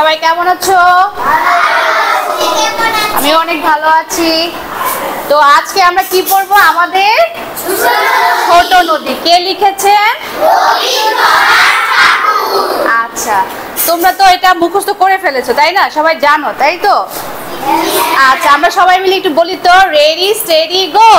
সবাই কেমন আছো? আমি অনেক ভালো আছি। তো আজকে আমরা কি পড়বো? আমাদের ছোট নদী। কে লিখেছেন? আচ্ছা, তোমরা তো এটা মুখস্থ করে ফেলেছো তাই না? সবাই জানো তাই তো? আচ্ছা, আমরা সবাই মিলে একটু বলি তো, ready steady go.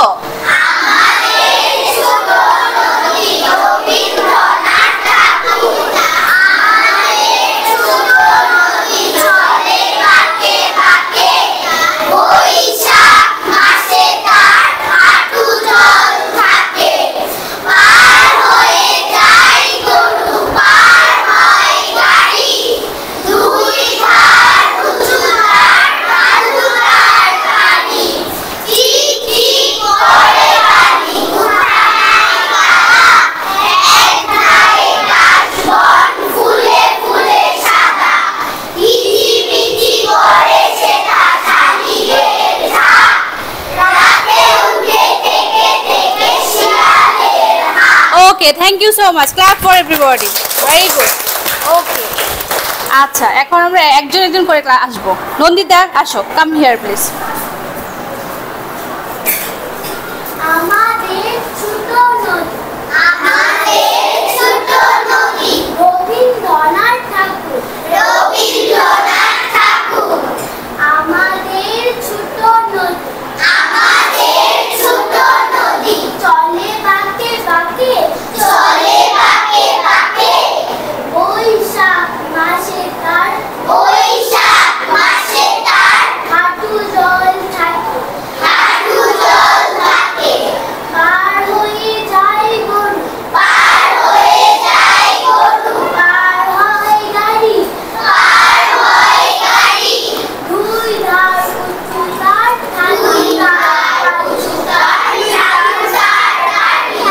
Okay, thank you so much. Clap for everybody. Very good. Okay. আচ্ছা, এখন আমরা একজন একজন করে আসবো। নন্দিতা আসো, কাম হিয়ার প্লিজ।